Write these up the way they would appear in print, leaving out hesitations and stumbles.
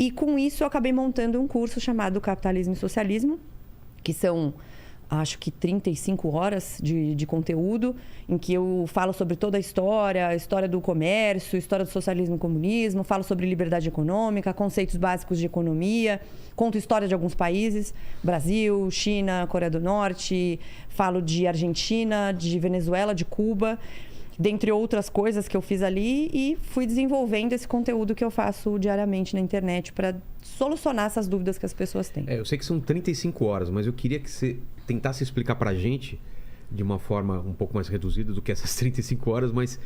E com isso eu acabei montando um curso chamado Capitalismo e Socialismo, que são, acho que 35 horas de conteúdo, em que eu falo sobre toda a história do comércio, história do socialismo e comunismo, falo sobre liberdade econômica, conceitos básicos de economia, conto história de alguns países, Brasil, China, Coreia do Norte, falo de Argentina, de Venezuela, de Cuba, dentre outras coisas que eu fiz ali, e fui desenvolvendo esse conteúdo que eu faço diariamente na internet para solucionar essas dúvidas que as pessoas têm. Eu sei que são 35 horas, mas eu queria que você tentasse explicar pra gente de uma forma um pouco mais reduzida do que essas 35 horas, mas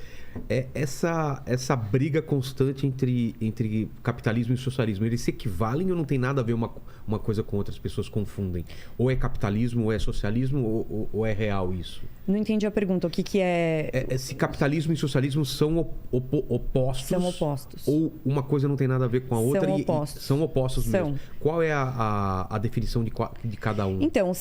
essa briga constante entre capitalismo e socialismo, eles se equivalem ou não tem nada a ver uma coisa com outra, as pessoas confundem? Ou é capitalismo, ou é socialismo, ou é real isso? Não entendi a pergunta. O que é... Se capitalismo e socialismo são opostos... São opostos. Ou uma coisa não tem nada a ver com a outra? São opostos. São opostos mesmo. Qual é a definição de cada um? Então,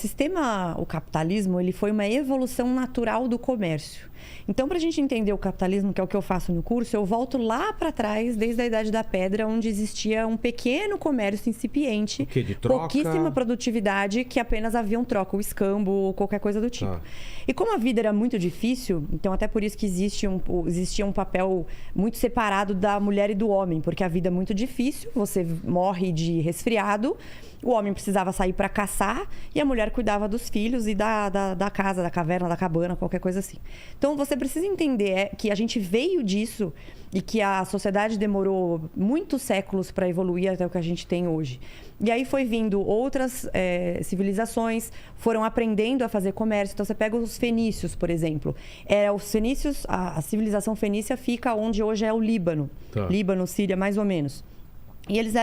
o capitalismo, ele foi uma evolução natural do comércio. Então, para a gente entender o capitalismo, que é o que eu faço no curso, eu volto lá para trás, desde a Idade da Pedra, onde existia um pequeno comércio incipiente, o quê? De troca? Pouquíssima produtividade, que apenas havia um troca, o escambo ou qualquer coisa do tipo. E como a vida era muito difícil, então até por isso que existia um papel muito separado da mulher e do homem, porque a vida é muito difícil, você morre de resfriado, o homem precisava sair para caçar e a mulher cuidava dos filhos e da casa, da caverna, da cabana, qualquer coisa assim. Então, você precisa entender que a gente veio disso e que a sociedade demorou muitos séculos para evoluir até o que a gente tem hoje. E aí foi vindo outras civilizações, foram aprendendo a fazer comércio. Então, você pega os fenícios, por exemplo. Os fenícios, a civilização fenícia fica onde hoje é o Líbano. Tá. Líbano, Síria, mais ou menos. E eles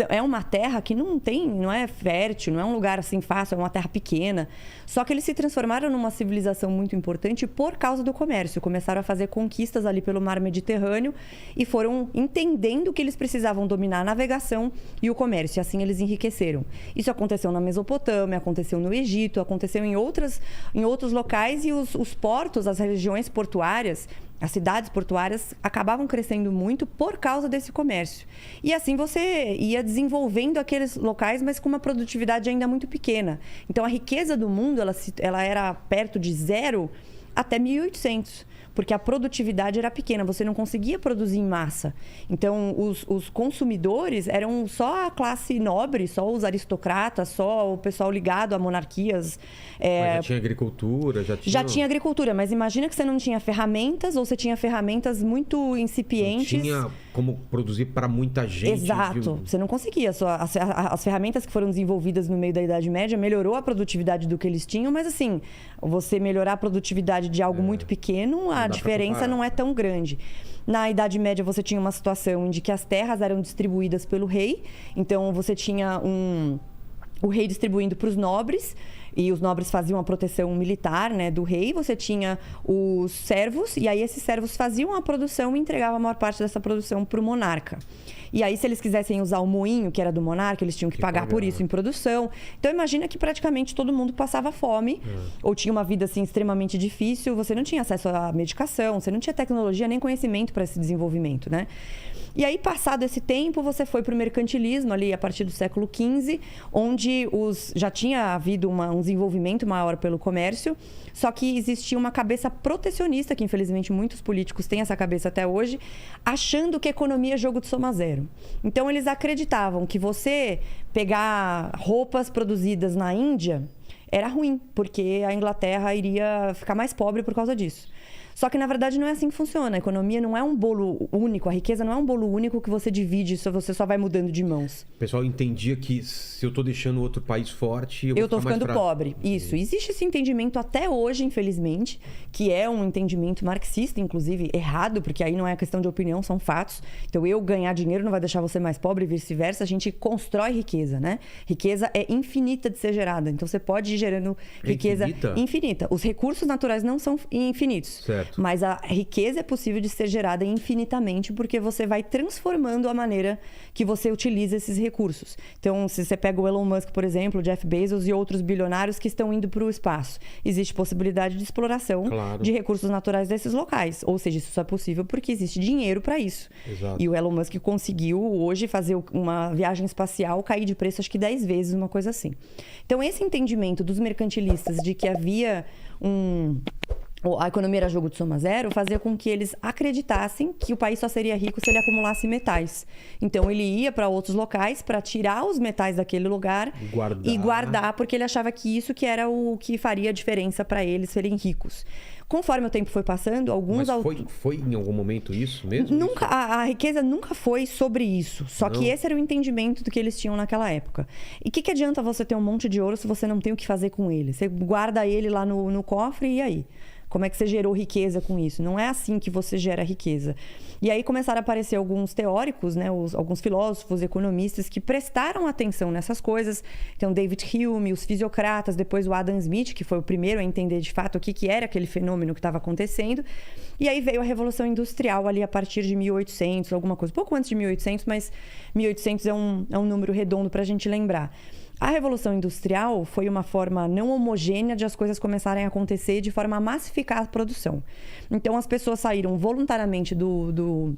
é uma terra que não é fértil, não é um lugar assim fácil, é uma terra pequena. Só que eles se transformaram numa civilização muito importante por causa do comércio. Começaram a fazer conquistas ali pelo mar Mediterrâneo e foram entendendo que eles precisavam dominar a navegação e o comércio. E assim eles enriqueceram. Isso aconteceu na Mesopotâmia, aconteceu no Egito, aconteceu em outros locais, e os portos, as regiões portuárias, as cidades portuárias acabavam crescendo muito por causa desse comércio. E assim você ia desenvolvendo aqueles locais, mas com uma produtividade ainda muito pequena. Então, a riqueza do mundo ela era perto de zero até 1800. Porque a produtividade era pequena, você não conseguia produzir em massa. Então, os consumidores eram só a classe nobre, só os aristocratas, só o pessoal ligado a monarquias. Mas já tinha agricultura? Já tinha agricultura, mas imagina que você não tinha ferramentas, ou você tinha ferramentas muito incipientes. Não tinha como produzir para muita gente. Exato, você não conseguia. As ferramentas que foram desenvolvidas no meio da Idade Média melhorou a produtividade do que eles tinham, mas assim, você melhorar a produtividade de algo muito pequeno, a diferença não é tão grande. Na Idade Média, você tinha uma situação em que as terras eram distribuídas pelo rei. Então, você tinha o rei distribuindo para os nobres, e os nobres faziam a proteção militar, né, do rei. Você tinha os servos, e aí esses servos faziam a produção e entregavam a maior parte dessa produção para o monarca. E aí, se eles quisessem usar o moinho, que era do monarca, eles tinham que pagar por isso em produção. Então, imagina que praticamente todo mundo passava fome, ou tinha uma vida assim extremamente difícil. Você não tinha acesso à medicação, você não tinha tecnologia nem conhecimento para esse desenvolvimento, né? E aí, passado esse tempo, você foi para o mercantilismo, ali a partir do século XV, onde já tinha havido um desenvolvimento maior pelo comércio, só que existia uma cabeça protecionista, que infelizmente muitos políticos têm essa cabeça até hoje, achando que economia é jogo de soma zero. Então, eles acreditavam que você pegar roupas produzidas na Índia era ruim, porque a Inglaterra iria ficar mais pobre por causa disso. Só que, na verdade, não é assim que funciona. A economia não é um bolo único. A riqueza não é um bolo único que você divide, você só vai mudando de mãos. O pessoal entendia que se eu estou deixando outro país forte, eu estou ficando pobre. Isso. Existe esse entendimento até hoje, infelizmente, que é um entendimento marxista, inclusive, errado, porque aí não é questão de opinião, são fatos. Então, eu ganhar dinheiro não vai deixar você mais pobre e vice-versa. A gente constrói riqueza, né? Riqueza é infinita de ser gerada. Então, você pode ir gerando riqueza infinita. Os recursos naturais não são infinitos. Certo. Certo. Mas a riqueza é possível de ser gerada infinitamente porque você vai transformando a maneira que você utiliza esses recursos. Então, se você pega o Elon Musk, por exemplo, o Jeff Bezos e outros bilionários que estão indo para o espaço, existe possibilidade de exploração de recursos naturais desses locais. Ou seja, isso só é possível porque existe dinheiro para isso. Exato. E o Elon Musk conseguiu hoje fazer uma viagem espacial cair de preço acho que 10 vezes, uma coisa assim. Então, esse entendimento dos mercantilistas de que havia a economia era jogo de soma zero, fazia com que eles acreditassem que o país só seria rico se ele acumulasse metais. Então, ele ia para outros locais para tirar os metais daquele lugar e guardar, porque ele achava que isso que era o que faria a diferença para eles serem ricos. Conforme o tempo foi passando, alguns... Mas foi em algum momento isso mesmo? Nunca, a riqueza nunca foi sobre isso. Só que esse era o entendimento do que eles tinham naquela época. E o que adianta você ter um monte de ouro se você não tem o que fazer com ele? Você guarda ele lá no cofre e aí? Como é que você gerou riqueza com isso? Não é assim que você gera riqueza. E aí começaram a aparecer alguns teóricos, né, alguns filósofos, economistas que prestaram atenção nessas coisas. Então, David Hume, os fisiocratas, depois o Adam Smith, que foi o primeiro a entender de fato o que era aquele fenômeno que estava acontecendo. E aí veio a Revolução Industrial ali a partir de 1800, alguma coisa. Pouco antes de 1800, mas 1800 é um número redondo para a gente lembrar. A Revolução Industrial foi uma forma não homogênea de as coisas começarem a acontecer de forma a massificar a produção. Então, as pessoas saíram voluntariamente do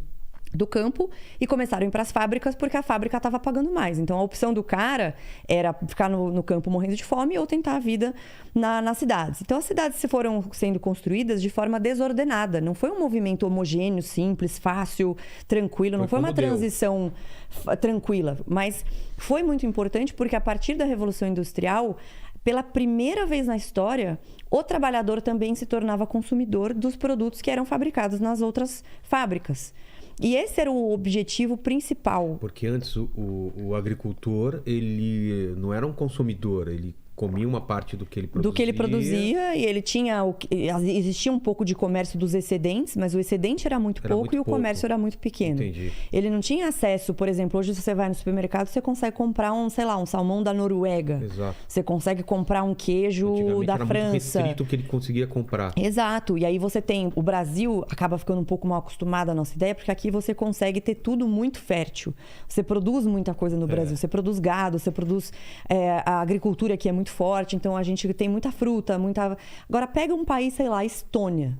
campo e começaram a ir para as fábricas porque a fábrica estava pagando mais. Então, a opção do cara era ficar no campo morrendo de fome ou tentar a vida nas cidades. Então, as cidades foram sendo construídas de forma desordenada. Não foi um movimento homogêneo, simples, fácil, tranquilo. Não foi uma transição tranquila. Mas foi muito importante porque, a partir da Revolução Industrial, pela primeira vez na história, o trabalhador também se tornava consumidor dos produtos que eram fabricados nas outras fábricas. E esse era o objetivo principal. Porque antes o agricultor, ele não era um consumidor, ele comia uma parte do que ele produzia. Do que ele produzia, e ele tinha... Existia um pouco de comércio dos excedentes, mas o excedente era muito pouco e o comércio era muito pequeno. Entendi. Ele não tinha acesso, por exemplo, hoje você vai no supermercado, você consegue comprar um salmão da Noruega. Exato. Você consegue comprar um queijo da era França. Muito restrito que ele conseguia comprar. Exato. E aí você tem... O Brasil acaba ficando um pouco mal acostumado à nossa ideia, porque aqui você consegue ter tudo muito fértil. Você produz muita coisa no Brasil. Você produz gado, você produz... a agricultura aqui é muito forte, então a gente tem muita fruta, muita... Agora pega um país, sei lá, Estônia.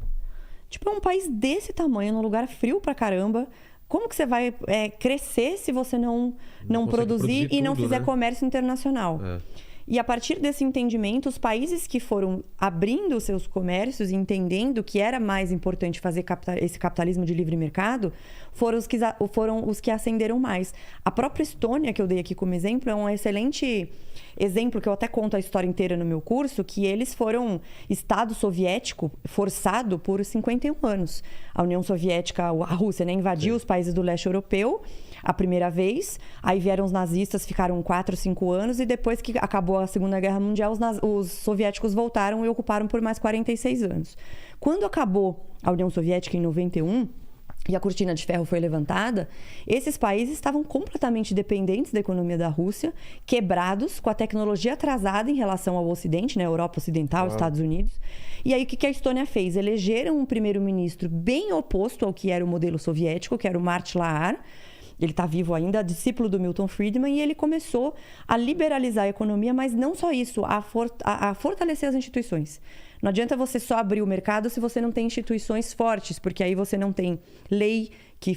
Tipo, é um país desse tamanho, num lugar frio pra caramba. Como que você vai crescer se você não produzir e não fizer comércio internacional? E a partir desse entendimento, os países que foram abrindo os seus comércios e entendendo que era mais importante fazer esse capitalismo de livre mercado, foram os que ascenderam mais. A própria Estônia, que eu dei aqui como exemplo, é um excelente exemplo, que eu até conto a história inteira no meu curso, que eles foram Estado soviético forçado por 51 anos. A União Soviética, a Rússia, né, invadiu os países do leste europeu a primeira vez, aí vieram os nazistas, ficaram 4, 5 anos, e depois que acabou a Segunda Guerra Mundial, os soviéticos voltaram e ocuparam por mais 46 anos. Quando acabou a União Soviética em 91, e a cortina de ferro foi levantada, esses países estavam completamente dependentes da economia da Rússia, quebrados, com a tecnologia atrasada em relação ao Ocidente, né? Europa Ocidental, Estados Unidos. E aí, o que a Estônia fez? Elegeram um primeiro-ministro bem oposto ao que era o modelo soviético, que era o Mart Laar. Ele está vivo ainda, discípulo do Milton Friedman, e ele começou a liberalizar a economia, mas não só isso, a fortalecer as instituições. Não adianta você só abrir o mercado se você não tem instituições fortes, porque aí você não tem lei que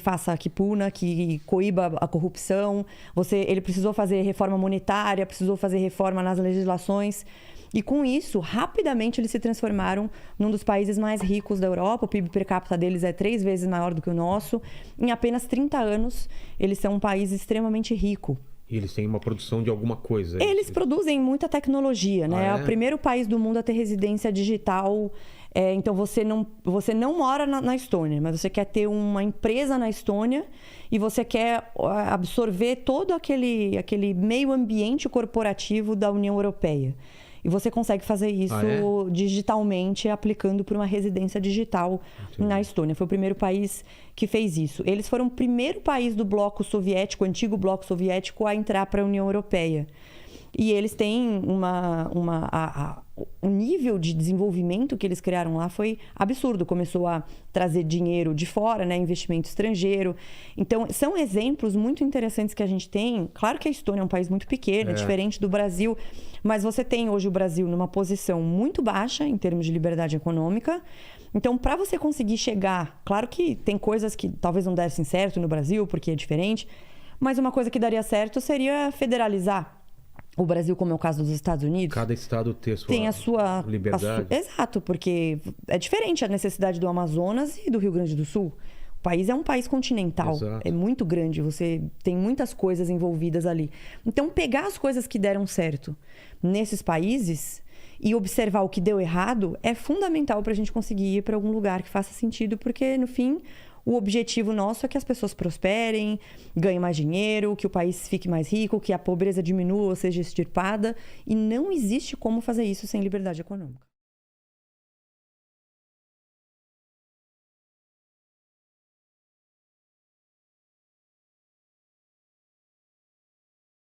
puna, que coíba a corrupção. Ele precisou fazer reforma monetária, precisou fazer reforma nas legislações. E com isso, rapidamente eles se transformaram num dos países mais ricos da Europa. O PIB per capita deles é 3 vezes maior do que o nosso. Em apenas 30 anos, eles são um país extremamente rico. E eles têm uma produção de alguma coisa. Eles produzem muita tecnologia, né? É o primeiro país do mundo a ter residência digital. Então, você não mora na Estônia, mas você quer ter uma empresa na Estônia e você quer absorver todo aquele meio ambiente corporativo da União Europeia. E você consegue fazer isso digitalmente, aplicando por uma residência digital na Estônia. Foi o primeiro país que fez isso. Eles foram o primeiro país do bloco soviético, antigo bloco soviético, a entrar para a União Europeia. E eles têm o nível de desenvolvimento que eles criaram lá foi absurdo. Começou a trazer dinheiro de fora, né? Investimento estrangeiro. Então, são exemplos muito interessantes que a gente tem. Claro que a Estônia é um país muito pequeno, é diferente do Brasil, mas você tem hoje o Brasil numa posição muito baixa em termos de liberdade econômica. Então, para você conseguir chegar... Claro que tem coisas que talvez não dessem certo no Brasil, porque é diferente, mas uma coisa que daria certo seria federalizar o Brasil, como é o caso dos Estados Unidos. Cada estado tem a sua liberdade. Exato, porque é diferente a necessidade do Amazonas e do Rio Grande do Sul. O país é um país continental, Exato. É muito grande, você tem muitas coisas envolvidas ali. Então, pegar as coisas que deram certo nesses países e observar o que deu errado é fundamental para a gente conseguir ir para algum lugar que faça sentido, porque, no fim, o objetivo nosso é que as pessoas prosperem, ganhem mais dinheiro, que o país fique mais rico, que a pobreza diminua ou seja extirpada. E não existe como fazer isso sem liberdade econômica.